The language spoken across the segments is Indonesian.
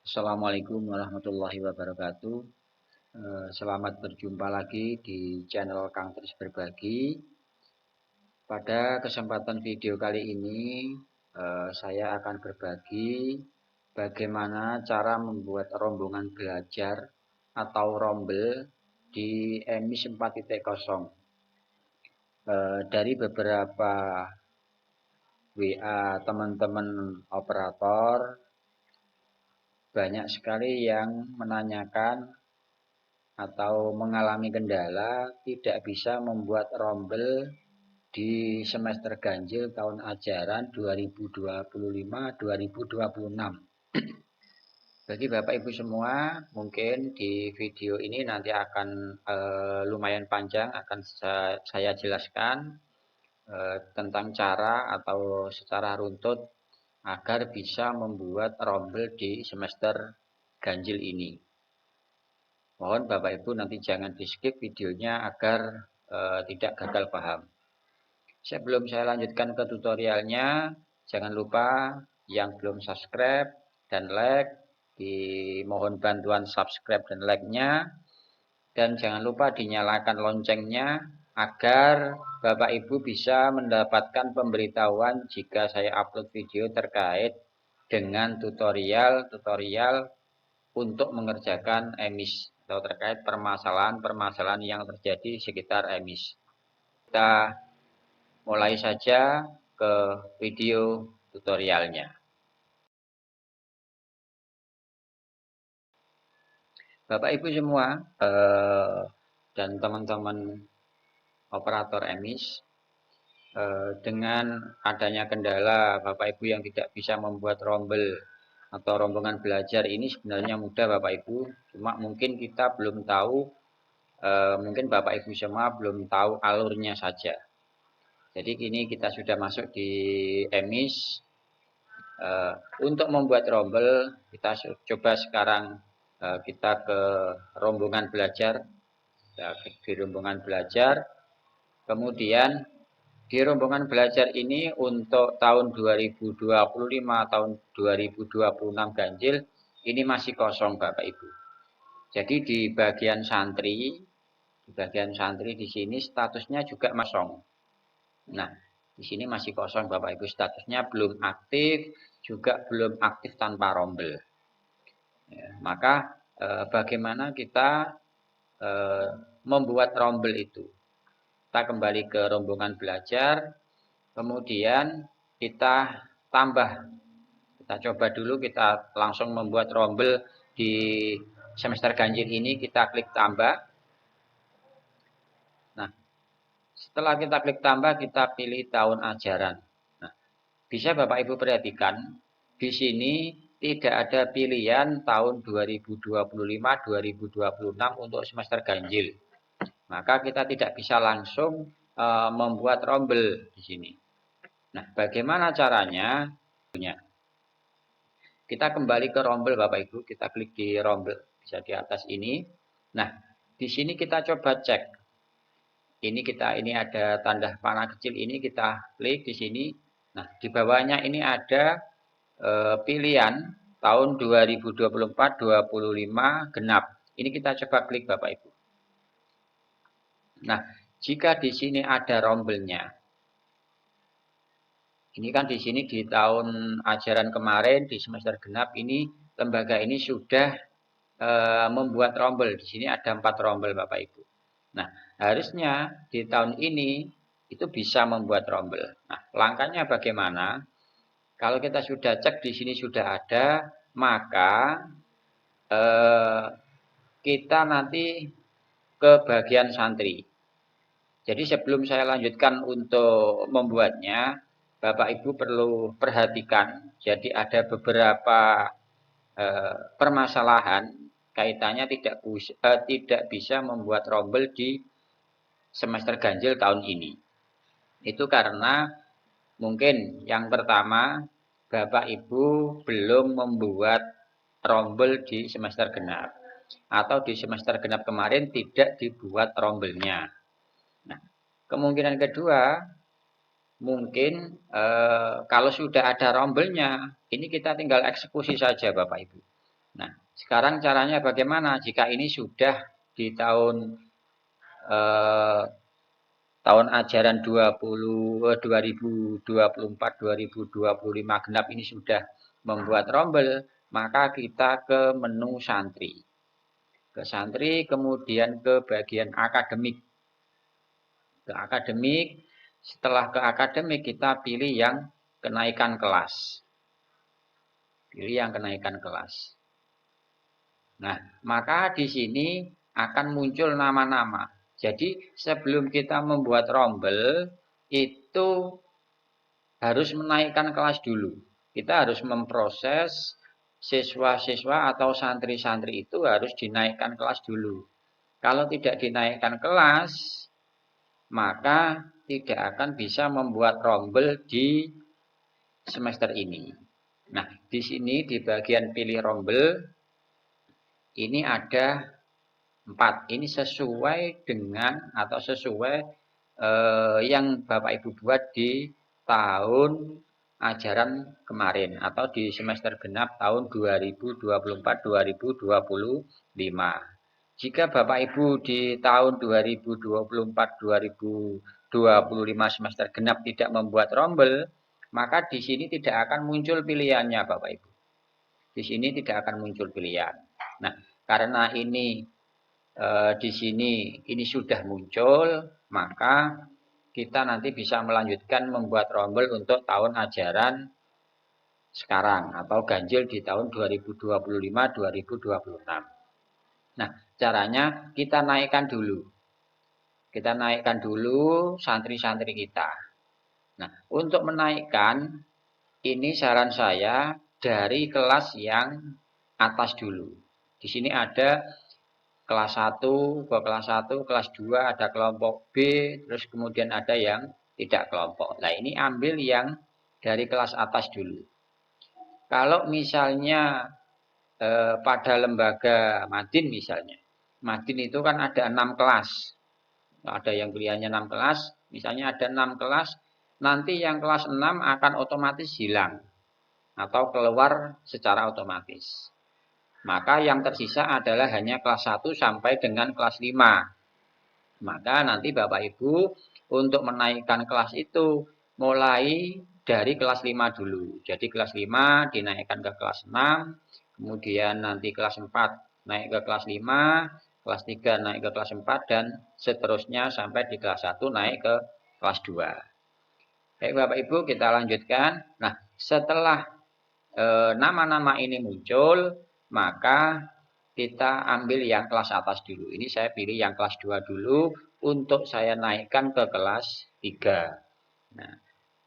Assalamualaikum warahmatullahi wabarakatuh. Selamat berjumpa lagi di channel Kang Tris Berbagi. Pada kesempatan video kali ini, saya akan berbagi bagaimana cara membuat rombongan belajar atau rombel di EMIS 4.0. Dari beberapa WA teman-teman operator, banyak sekali yang menanyakan atau mengalami kendala tidak bisa membuat rombel di semester ganjil tahun ajaran 2025-2026. Bagi Bapak Ibu semua, mungkin di video ini nanti akan lumayan panjang, akan saya jelaskan tentang cara atau secara runtut agar bisa membuat rombel di semester ganjil ini. Mohon Bapak Ibu nanti jangan di skip videonya agar tidak gagal paham. Sebelum saya lanjutkan ke tutorialnya, jangan lupa yang belum subscribe dan like, dimohon bantuan subscribe dan like-nya. Dan jangan lupa dinyalakan loncengnya agar Bapak Ibu bisa mendapatkan pemberitahuan jika saya upload video terkait dengan tutorial untuk mengerjakan EMIS atau terkait permasalahan-permasalahan yang terjadi sekitar EMIS. Kita mulai saja ke video tutorialnya. Bapak Ibu semua dan teman-teman operator EMIS, dengan adanya kendala Bapak Ibu yang tidak bisa membuat rombel atau rombongan belajar ini sebenarnya mudah Bapak Ibu, cuma mungkin kita belum tahu, mungkin Bapak Ibu semua belum tahu alurnya saja. Jadi kini kita sudah masuk di EMIS. Untuk membuat rombel, kita coba sekarang kita ke rombongan belajar. Kita klik di rombongan belajar. Kemudian di rombongan belajar ini untuk tahun 2025, tahun 2026 ganjil, ini masih kosong Bapak Ibu. Jadi di bagian santri di sini statusnya juga kosong. Nah, di sini masih kosong Bapak Ibu, statusnya belum aktif, juga belum aktif tanpa rombel. Ya, maka bagaimana kita membuat rombel itu? Kita kembali ke rombongan belajar, kemudian kita tambah. Kita coba dulu, kita langsung membuat rombel di semester ganjil ini, kita klik tambah. Nah, setelah kita klik tambah, kita pilih tahun ajaran. Nah, bisa Bapak Ibu perhatikan, di sini tidak ada pilihan tahun 2025-2026 untuk semester ganjil. Maka kita tidak bisa langsung membuat rombel di sini. Nah, bagaimana caranya? Kita kembali ke rombel Bapak Ibu, kita klik di rombel, bisa di atas ini. Nah, di sini kita coba cek. Ini ada tanda panah kecil ini, kita klik di sini. Nah, di bawahnya ini ada pilihan tahun 2024-25 genap. Ini kita coba klik Bapak Ibu. Nah, jika di sini ada rombelnya, ini kan di sini di tahun ajaran kemarin di semester genap ini lembaga ini sudah membuat rombel. Di sini ada 4 rombel Bapak Ibu. Nah, harusnya di tahun ini itu bisa membuat rombel. Nah, langkahnya bagaimana? Kalau kita sudah cek di sini sudah ada, maka kita nanti ke bagian santri. Jadi sebelum saya lanjutkan untuk membuatnya, Bapak Ibu perlu perhatikan. Jadi ada beberapa permasalahan kaitannya tidak bisa membuat rombel di semester ganjil tahun ini. Itu karena mungkin yang pertama, Bapak Ibu belum membuat rombel di semester genap. Atau di semester genap kemarin tidak dibuat rombelnya. Nah, kemungkinan kedua, mungkin kalau sudah ada rombelnya, ini kita tinggal eksekusi saja Bapak Ibu. Nah, sekarang caranya bagaimana jika ini sudah di eh, tahun ajaran 2024-2025 genap ini sudah membuat rombel, maka kita ke menu santri. Ke santri, kemudian ke bagian akademik. Ke akademik, setelah ke akademik kita pilih yang kenaikan kelas. Pilih yang kenaikan kelas. Nah, maka di sini akan muncul nama-nama. Jadi sebelum kita membuat rombel, itu harus menaikkan kelas dulu. Kita harus memproses siswa-siswa atau santri-santri itu harus dinaikkan kelas dulu. Kalau tidak dinaikkan kelas, maka tidak akan bisa membuat rombel di semester ini. Nah, di sini di bagian pilih rombel, ini ada 4. Ini sesuai dengan atau sesuai yang Bapak Ibu buat di tahun ajaran kemarin atau di semester genap tahun 2024-2025. Jika Bapak Ibu di tahun 2024-2025 semester genap tidak membuat rombel, maka di sini tidak akan muncul pilihannya Bapak Ibu. Di sini tidak akan muncul pilihan. Nah, karena ini di sini ini sudah muncul, maka kita nanti bisa melanjutkan membuat rombel untuk tahun ajaran sekarang atau ganjil di tahun 2025-2026. Nah, caranya kita naikkan dulu. Kita naikkan dulu santri-santri kita. Nah, untuk menaikkan ini saran saya dari kelas yang atas dulu. Di sini ada kelas 1 ke kelas 1, kelas 2 ada kelompok B, terus kemudian ada yang tidak kelompok. Nah, ini ambil yang dari kelas atas dulu. Kalau misalnya pada lembaga Madin misalnya. Madin itu kan ada 6 kelas. Ada yang pilihannya 6 kelas, misalnya ada 6 kelas, nanti yang kelas 6 akan otomatis hilang atau keluar secara otomatis. Maka yang tersisa adalah hanya kelas 1 sampai dengan kelas 5. Maka nanti Bapak Ibu untuk menaikkan kelas itu mulai dari kelas 5 dulu. Jadi kelas 5 dinaikkan ke kelas 6, kemudian nanti kelas 4 naik ke kelas 5, kelas 3 naik ke kelas 4, dan seterusnya sampai di kelas 1 naik ke kelas 2. Baik Bapak Ibu, kita lanjutkan. Nah, setelah nama-nama ini muncul, maka kita ambil yang kelas atas dulu. Ini saya pilih yang kelas 2 dulu untuk saya naikkan ke kelas 3. Nah,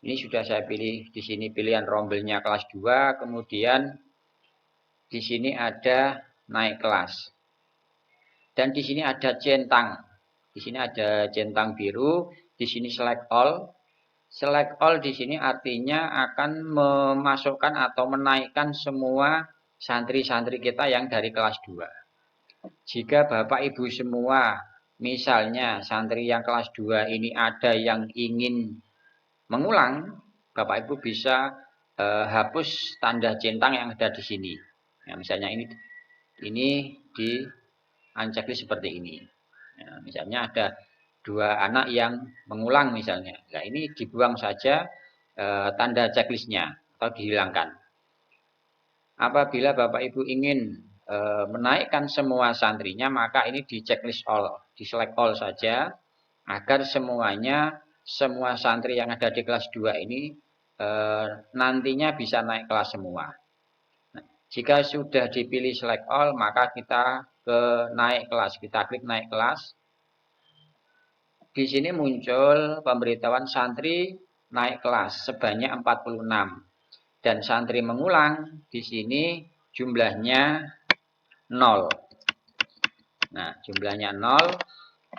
ini sudah saya pilih di sini pilihan rombelnya kelas 2, kemudian di sini ada naik kelas. Dan di sini ada centang. Di sini ada centang biru, di sini select all. Select all di sini artinya akan memasukkan atau menaikkan semua santri-santri kita yang dari kelas 2. Jika Bapak Ibu semua, misalnya santri yang kelas 2 ini ada yang ingin mengulang, Bapak Ibu bisa hapus tanda centang yang ada di sini. Nah, misalnya ini di unchecklist seperti ini. Nah, misalnya ada 2 anak yang mengulang misalnya. Nah, ini dibuang saja tanda checklistnya atau dihilangkan. Apabila Bapak Ibu ingin menaikkan semua santrinya, maka ini di checklist all, di select all saja, agar semuanya, semua santri yang ada di kelas 2 ini nantinya bisa naik kelas semua. Nah, jika sudah dipilih select all, maka kita ke naik kelas, kita klik naik kelas. Di sini muncul pemberitahuan santri naik kelas sebanyak 46. Dan santri mengulang di sini jumlahnya 0. Nah, jumlahnya 0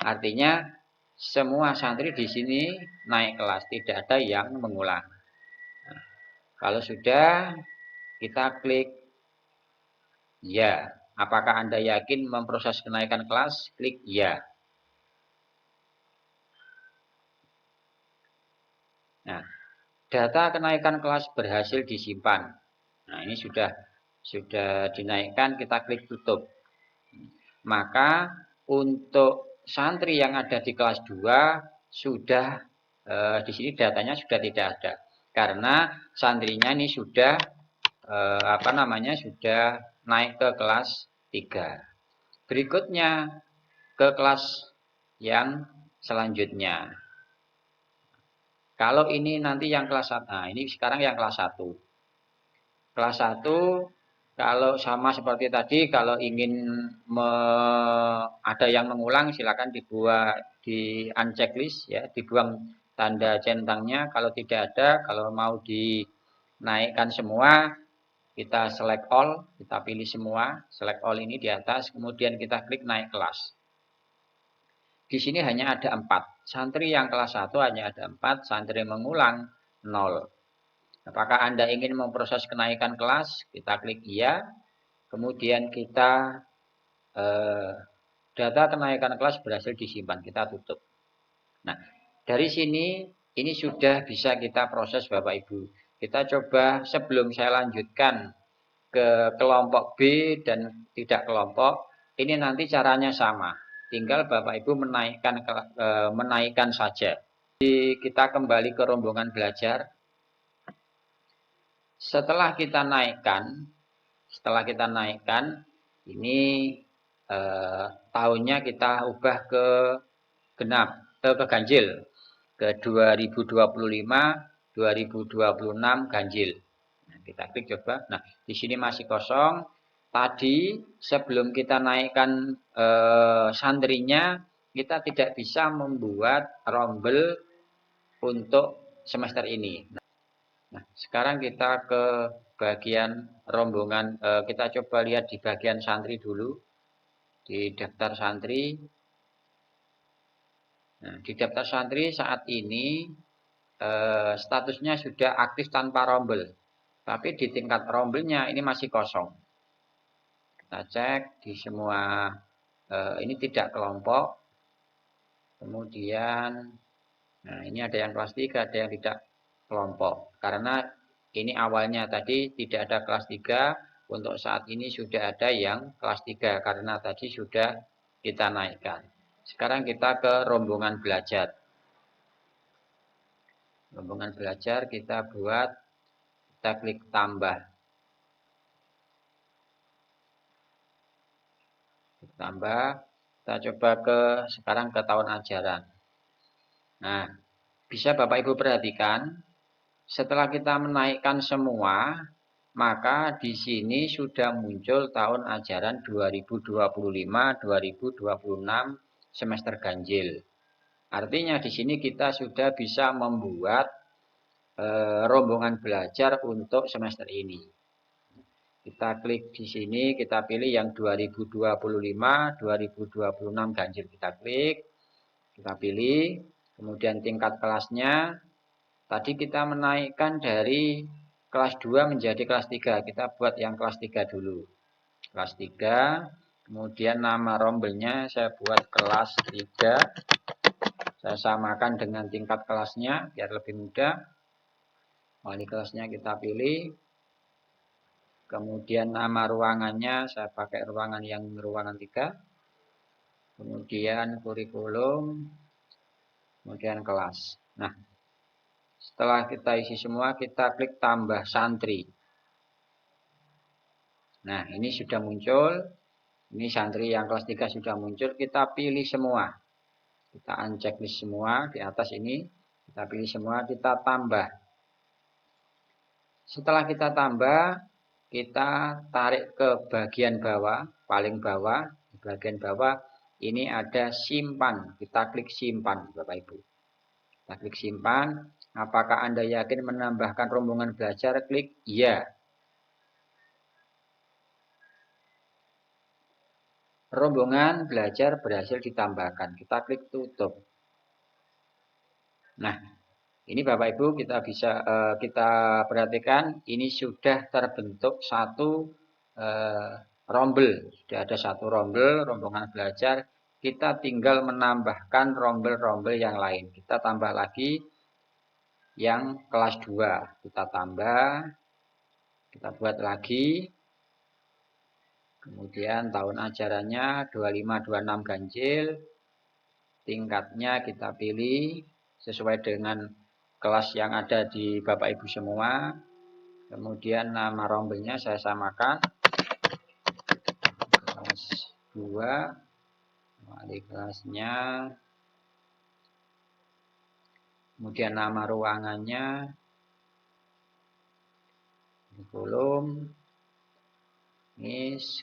artinya semua santri di sini naik kelas, tidak ada yang mengulang. Nah, kalau sudah, kita klik ya. Apakah Anda yakin memproses kenaikan kelas? Klik ya. Nah, data kenaikan kelas berhasil disimpan. Nah, ini sudah Sudah dinaikkan, kita klik tutup. Maka untuk santri yang ada di kelas 2 sudah di sini datanya sudah tidak ada. Karena santrinya ini sudah sudah naik ke kelas 3. Berikutnya ke kelas yang selanjutnya. Kalau ini nanti yang kelas 1. Nah, ini sekarang yang kelas 1. Kelas 1 kalau sama seperti tadi, kalau ingin ada yang mengulang silakan dibuat di unchecklist ya, dibuang tanda centangnya. Kalau tidak ada, kalau mau dinaikkan semua, kita select all, kita pilih semua, select all ini di atas, kemudian kita klik naik kelas. Di sini hanya ada 4. Santri yang kelas 1 hanya ada 4, santri mengulang 0. Apakah Anda ingin memproses kenaikan kelas? Kita klik iya. Kemudian kita data kenaikan kelas berhasil disimpan, kita tutup. Nah, dari sini ini sudah bisa kita proses Bapak Ibu. Kita coba sebelum saya lanjutkan ke kelompok B dan tidak kelompok, ini nanti caranya sama. Tinggal Bapak Ibu menaikkan saja. Jadi kita kembali ke rombongan belajar. Setelah kita naikkan, ini tahunnya kita ubah ke genap, ke ganjil, ke 2025, 2026 ganjil. Nah, kita klik coba. Nah, di sini masih kosong. Tadi sebelum kita naikkan santrinya, kita tidak bisa membuat rombel untuk semester ini. Nah, sekarang kita ke bagian rombongan, kita coba lihat di bagian santri dulu, di daftar santri. Nah, di daftar santri saat ini statusnya sudah aktif tanpa rombel, tapi di tingkat rombelnya ini masih kosong. Kita cek di semua, ini tidak kelompok, kemudian, nah ini ada yang kelas 3, ada yang tidak kelompok. Karena ini awalnya tadi tidak ada kelas 3, untuk saat ini sudah ada yang kelas 3 karena tadi sudah kita naikkan. Sekarang kita ke rombongan belajar. Rombongan belajar kita buat, kita klik tambah. Tambah, kita coba sekarang ke tahun ajaran. Nah, bisa Bapak Ibu perhatikan, setelah kita menaikkan semua, maka di sini sudah muncul tahun ajaran 2025-2026 semester ganjil. Artinya di sini kita sudah bisa membuat rombongan belajar untuk semester ini. Kita klik di sini, kita pilih yang 2025-2026 ganjil, kita klik, kita pilih, kemudian tingkat kelasnya. Tadi kita menaikkan dari kelas 2 menjadi kelas 3. Kita buat yang kelas 3 dulu. Kelas 3. Kemudian nama rombelnya saya buat kelas 3. Saya samakan dengan tingkat kelasnya biar lebih mudah. Wali kelasnya kita pilih. Kemudian nama ruangannya saya pakai ruangan 3. Kemudian kurikulum. Kemudian kelas. Nah, setelah kita isi semua, kita klik tambah santri. Nah, ini sudah muncul. Ini santri yang kelas 3 sudah muncul. Kita pilih semua. Kita unchecklist semua di atas ini. Kita pilih semua, kita tambah. Setelah kita tambah, kita tarik ke bagian bawah, paling bawah. Di bagian bawah, ini ada simpan. Kita klik simpan, Bapak Ibu. Kita klik simpan. Apakah Anda yakin menambahkan rombongan belajar? Klik iya. Rombongan belajar berhasil ditambahkan. Kita klik tutup. Nah, ini Bapak Ibu kita perhatikan ini sudah terbentuk satu rombel. Sudah ada satu rombel, rombongan belajar. Kita tinggal menambahkan rombel-rombel yang lain. Kita tambah lagi yang kelas 2. Kita tambah, kita buat lagi. Kemudian tahun ajarannya 25-26 ganjil. Tingkatnya kita pilih sesuai dengan kelas yang ada di Bapak Ibu semua. Kemudian nama rombelnya saya samakan. Kelas 2. Wali kelasnya. Kemudian nama ruangannya. Kurikulum.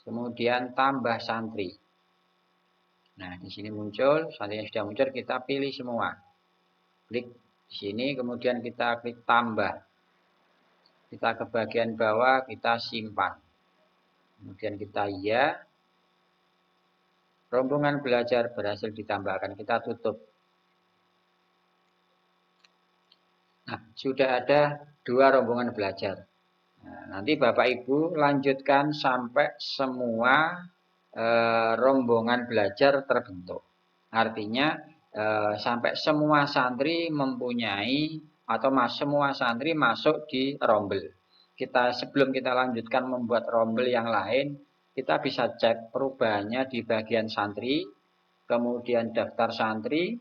Kemudian tambah santri. Nah, di sini muncul, santrinya sudah muncul, kita pilih semua. Klik di sini, kemudian kita klik tambah. Kita ke bagian bawah, kita simpan. Kemudian kita ya. Rombongan belajar berhasil ditambahkan. Kita tutup. Nah, sudah ada 2 rombongan belajar. Nah, nanti Bapak Ibu lanjutkan sampai semua rombongan belajar terbentuk. Artinya sampai semua santri mempunyai atau semua santri masuk di rombel. Sebelum kita lanjutkan membuat rombel yang lain, kita bisa cek perubahannya di bagian santri, kemudian daftar santri.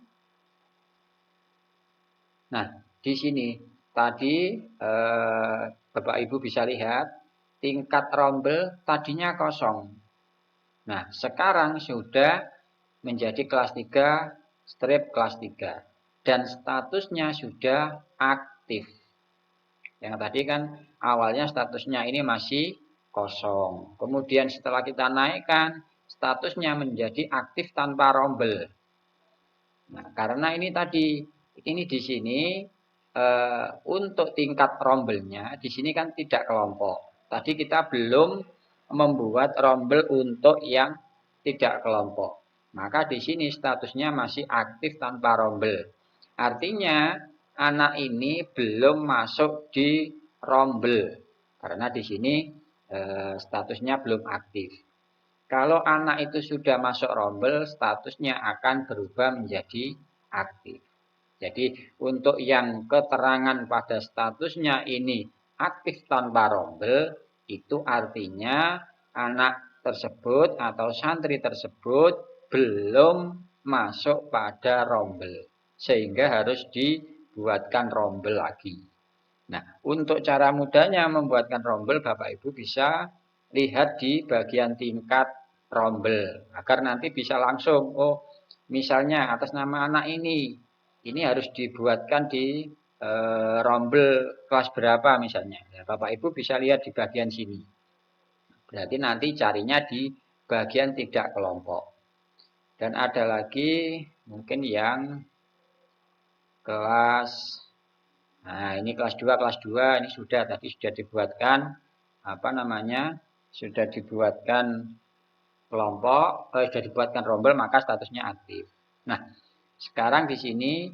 Nah, di sini tadi Bapak Ibu bisa lihat tingkat rombel tadinya kosong. Nah, sekarang sudah menjadi kelas 3, strip kelas 3. Dan statusnya sudah aktif. Yang tadi kan awalnya statusnya ini masih kosong. Kemudian setelah kita naikkan, statusnya menjadi aktif tanpa rombel. Nah, karena ini tadi, ini di sini untuk tingkat rombelnya, di sini kan tidak kelompok. Tadi kita belum membuat rombel untuk yang tidak kelompok. Maka di sini statusnya masih aktif tanpa rombel. Artinya anak ini belum masuk di rombel. Karena di sini statusnya belum aktif. Kalau anak itu sudah masuk rombel, statusnya akan berubah menjadi aktif. Jadi untuk yang keterangan pada statusnya ini aktif tanpa rombel, itu artinya anak tersebut atau santri tersebut belum masuk pada rombel. Sehingga harus dibuatkan rombel lagi. Nah, untuk cara mudahnya membuatkan rombel, Bapak Ibu bisa lihat di bagian tingkat rombel. Agar nanti bisa langsung, oh misalnya atas nama anak ini harus dibuatkan di rombel kelas berapa misalnya. Ya, Bapak Ibu bisa lihat di bagian sini. Berarti nanti carinya di bagian tidak kelompok. Dan ada lagi mungkin yang kelas, nah ini kelas 2 ini sudah tadi sudah dibuatkan sudah dibuatkan kelompok, sudah dibuatkan rombel maka statusnya aktif. Nah, sekarang di sini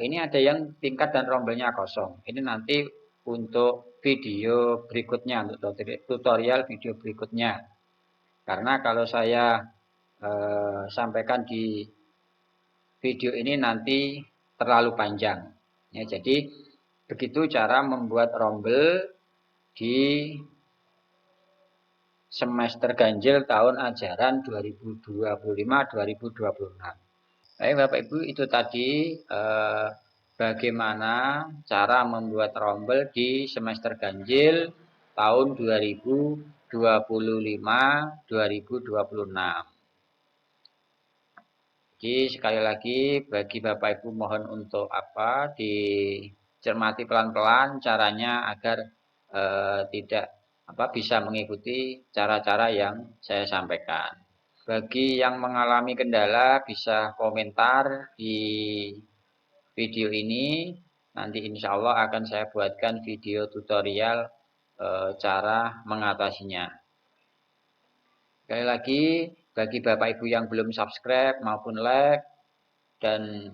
ini ada yang tingkat dan rombelnya kosong. Ini nanti untuk video berikutnya, untuk tutorial video berikutnya. Karena kalau saya sampaikan di video ini nanti terlalu panjang. Ya, jadi begitu cara membuat rombel di semester ganjil tahun ajaran 2025-2026. Baik Bapak Ibu, itu tadi bagaimana cara membuat rombel di semester ganjil tahun 2025-2026. Jadi sekali lagi bagi Bapak Ibu mohon untuk dicermati pelan-pelan caranya agar tidak bisa mengikuti cara-cara yang saya sampaikan. Bagi yang mengalami kendala bisa komentar di video ini. Nanti insya Allah akan saya buatkan video tutorial cara mengatasinya. Sekali lagi, bagi Bapak Ibu yang belum subscribe maupun like dan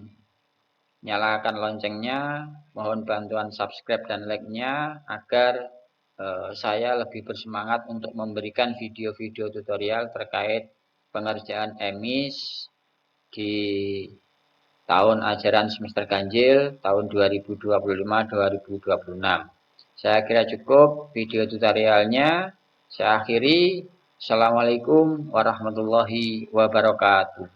nyalakan loncengnya, mohon bantuan subscribe dan like-nya agar saya lebih bersemangat untuk memberikan video-video tutorial terkait pengerjaan EMIS di tahun ajaran semester ganjil tahun 2025-2026. Saya kira cukup video tutorialnya. Saya akhiri. Assalamualaikum warahmatullahi wabarakatuh.